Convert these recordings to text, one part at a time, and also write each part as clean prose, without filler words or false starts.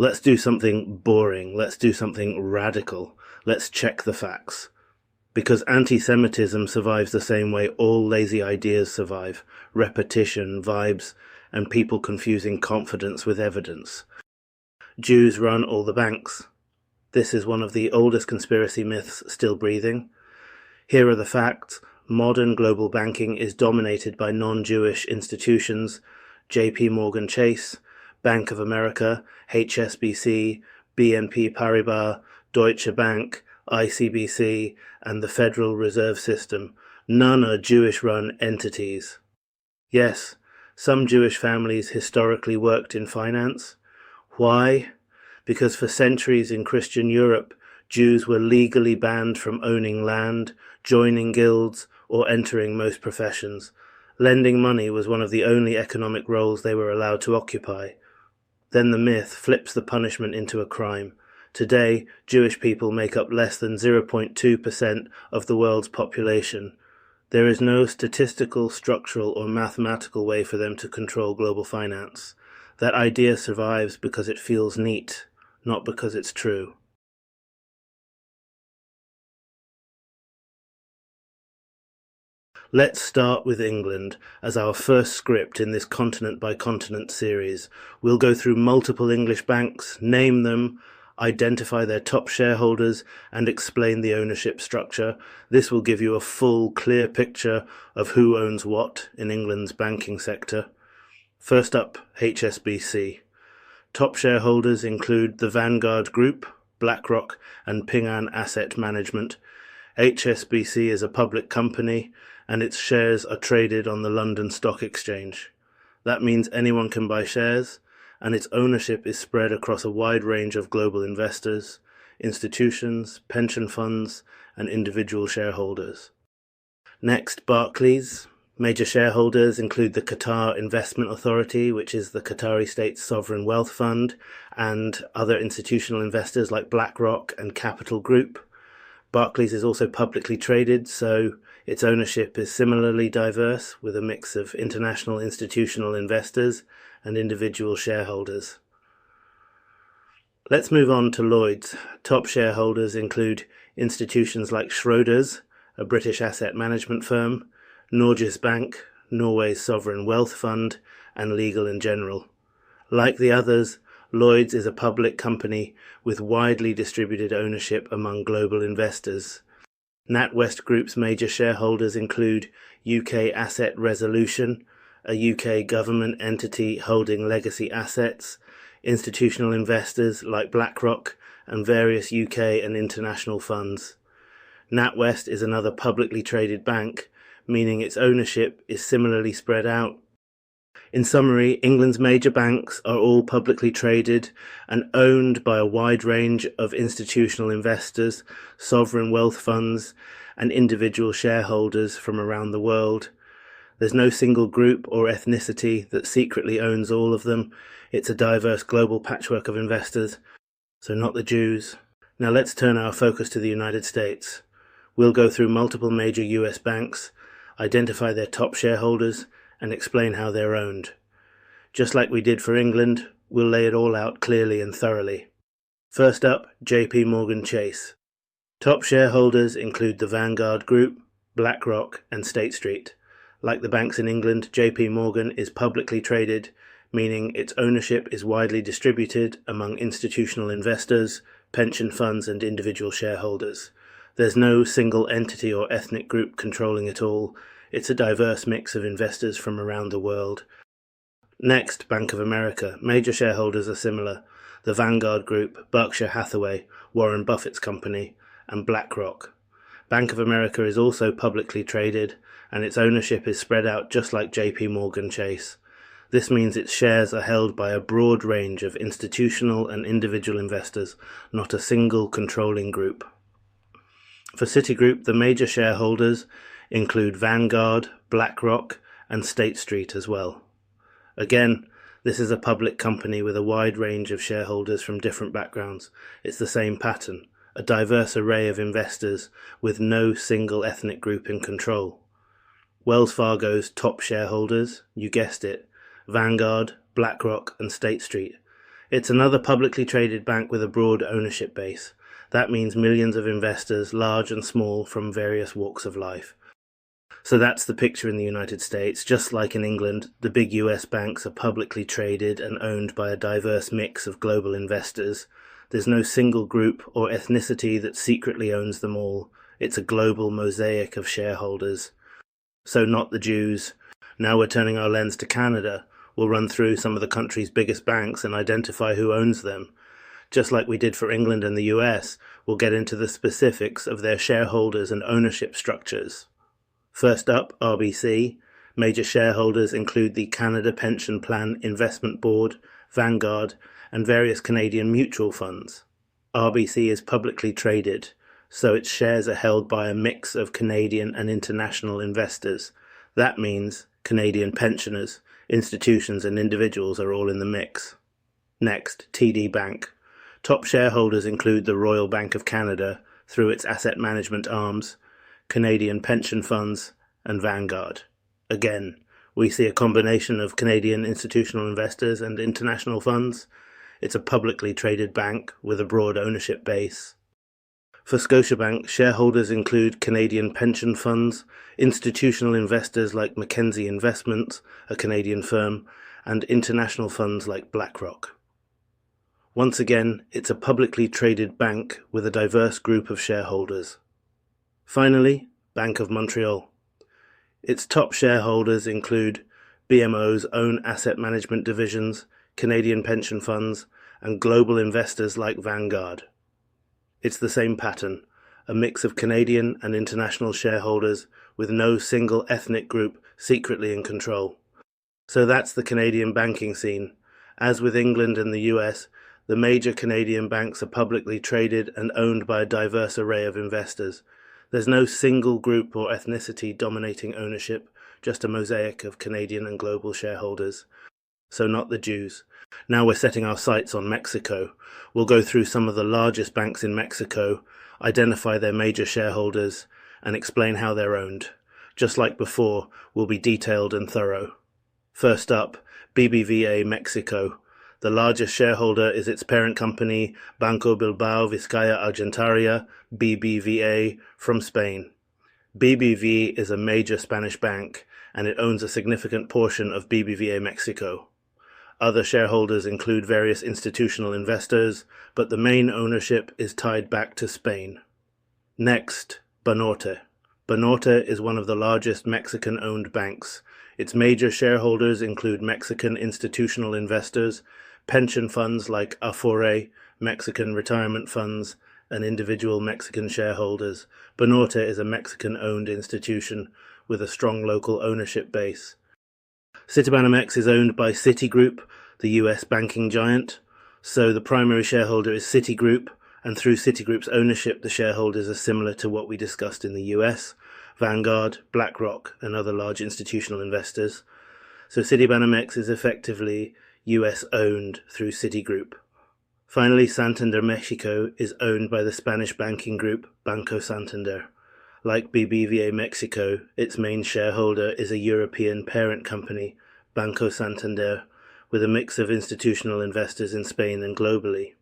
Let's do something boring. Let's do something radical. Let's check the facts. Because anti-Semitism survives the same way all lazy ideas survive: repetition, vibes, and people confusing confidence with evidence. Jews run all the banks. This is one of the oldest conspiracy myths still breathing. Here are the facts. Modern global banking is dominated by non-Jewish institutions: JP Morgan Chase, Bank of America, HSBC, BNP Paribas, Deutsche Bank, ICBC, and the Federal Reserve System. None are Jewish-run entities. Yes, some Jewish families historically worked in finance. Why? Because for centuries in Christian Europe, Jews were legally banned from owning land, joining guilds, or entering most professions. Lending money was one of the only economic roles they were allowed to occupy. Then the myth flips the punishment into a crime. Today, Jewish people make up less than 0.2% of the world's population. There is no statistical, structural, or mathematical way for them to control global finance. That idea survives because it feels neat, not because it's true. Let's start with England as our first script in this continent-by-continent series. We'll go through multiple English banks, name them, identify their top shareholders, and explain the ownership structure. This will give you a full, clear picture of who owns what in England's banking sector. First up, HSBC. Top shareholders include the Vanguard Group, BlackRock, and Ping An Asset Management. HSBC is a public company, and its shares are traded on the London Stock Exchange. That means anyone can buy shares, and its ownership is spread across a wide range of global investors, institutions, pension funds, and individual shareholders. Next, Barclays. Major shareholders include the Qatar Investment Authority, which is the Qatari state's sovereign wealth fund, and other institutional investors like BlackRock and Capital Group. Barclays is also publicly traded, so its ownership is similarly diverse, with a mix of international institutional investors and individual shareholders. Let's move on to Lloyds. Top shareholders include institutions like Shareholders, a British asset management firm, Norges Bank, Norway's sovereign wealth fund, and Legal & General. Like the others, Lloyds is a public company with widely distributed ownership among global investors. NatWest Group's major shareholders include UK Asset Resolution, a UK government entity holding legacy assets, institutional investors like BlackRock, and various UK and international funds. NatWest is another publicly traded bank, meaning its ownership is similarly spread out. In summary, England's major banks are all publicly traded and owned by a wide range of institutional investors, sovereign wealth funds, and individual shareholders from around the world. There's no single group or ethnicity that secretly owns all of them. It's a diverse global patchwork of investors, so not the Jews. Now let's turn our focus to the United States. We'll go through multiple major US banks, identify their top shareholders, and explain how they're owned. Just like we did for England, we'll lay it all out clearly and thoroughly. First up, JP Morgan Chase. Top shareholders include the Vanguard Group, BlackRock, and State Street. Like the banks in England, JP Morgan is publicly traded, meaning its ownership is widely distributed among institutional investors, pension funds, and individual shareholders. There's no single entity or ethnic group controlling it all. It's a diverse mix of investors from around the world. Next, Bank of America. Major shareholders are similar: the Vanguard Group, Berkshire Hathaway, Warren Buffett's company, and BlackRock. Bank of America is also publicly traded, and its ownership is spread out just like JP Morgan Chase. This means its shares are held by a broad range of institutional and individual investors, not a single controlling group. For Citigroup, the major shareholders include Vanguard, BlackRock, and State Street as well. Again, this is a public company with a wide range of shareholders from different backgrounds. It's the same pattern, a diverse array of investors with no single ethnic group in control. Wells Fargo's top shareholders, you guessed it, Vanguard, BlackRock, and State Street. It's another publicly traded bank with a broad ownership base. That means millions of investors, large and small, from various walks of life. So that's the picture in the United States. Just like in England, the big US banks are publicly traded and owned by a diverse mix of global investors. There's no single group or ethnicity that secretly owns them all. It's a global mosaic of shareholders. So not the Jews. Now we're turning our lens to Canada. We'll run through some of the country's biggest banks and identify who owns them. Just like we did for England and the US, we'll get into the specifics of their shareholders and ownership structures. First up, RBC. Major shareholders include the Canada Pension Plan Investment Board, Vanguard, and various Canadian mutual funds. RBC is publicly traded, so its shares are held by a mix of Canadian and international investors. That means Canadian pensioners, institutions, and individuals are all in the mix. Next, TD Bank. Top shareholders include the Royal Bank of Canada through its asset management arms, Canadian pension funds, and Vanguard. Again, we see a combination of Canadian institutional investors and international funds. It's a publicly traded bank with a broad ownership base. For Scotiabank, shareholders include Canadian pension funds, institutional investors like Mackenzie Investments, a Canadian firm, and international funds like BlackRock. Once again, it's a publicly traded bank with a diverse group of shareholders. Finally, Bank of Montreal. Its top shareholders include BMO's own asset management divisions, Canadian pension funds, and global investors like Vanguard. It's the same pattern, a mix of Canadian and international shareholders with no single ethnic group secretly in control. So that's the Canadian banking scene. As with England and the US, the major Canadian banks are publicly traded and owned by a diverse array of investors. There's no single group or ethnicity dominating ownership, just a mosaic of Canadian and global shareholders. So not the Jews. Now we're setting our sights on Mexico. We'll go through some of the largest banks in Mexico, identify their major shareholders, and explain how they're owned. Just like before, we'll be detailed and thorough. First up, BBVA Mexico. The largest shareholder is its parent company, Banco Bilbao Vizcaya Argentaria, BBVA, from Spain. BBV is a major Spanish bank, and it owns a significant portion of BBVA Mexico. Other shareholders include various institutional investors, but the main ownership is tied back to Spain. Next, Banorte. Banorte is one of the largest Mexican-owned banks. Its major shareholders include Mexican institutional investors, pension funds like Afore, Mexican retirement funds, and individual Mexican shareholders. Banorte is a Mexican-owned institution with a strong local ownership base. Citibanamex is owned by Citigroup, the US banking giant, so the primary shareholder is Citigroup, and through Citigroup's ownership the shareholders are similar to what we discussed in the US, Vanguard, BlackRock, and other large institutional investors. So Citibanamex is effectively US owned through Citigroup. Finally, Santander Mexico is owned by the Spanish banking group Banco Santander. Like BBVA Mexico, its main shareholder is a European parent company, Banco Santander, with a mix of institutional investors in Spain and globally.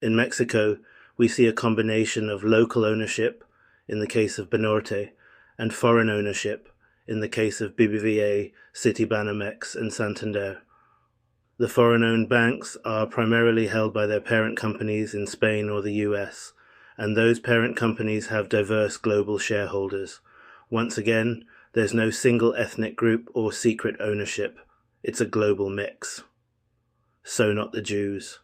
In Mexico, we see a combination of local ownership, in the case of Banorte, and foreign ownership, in the case of BBVA, Citibanamex, and Santander. The foreign-owned banks are primarily held by their parent companies in Spain or the US, and those parent companies have diverse global shareholders. Once again, there's no single ethnic group or secret ownership. It's a global mix. So not the Jews.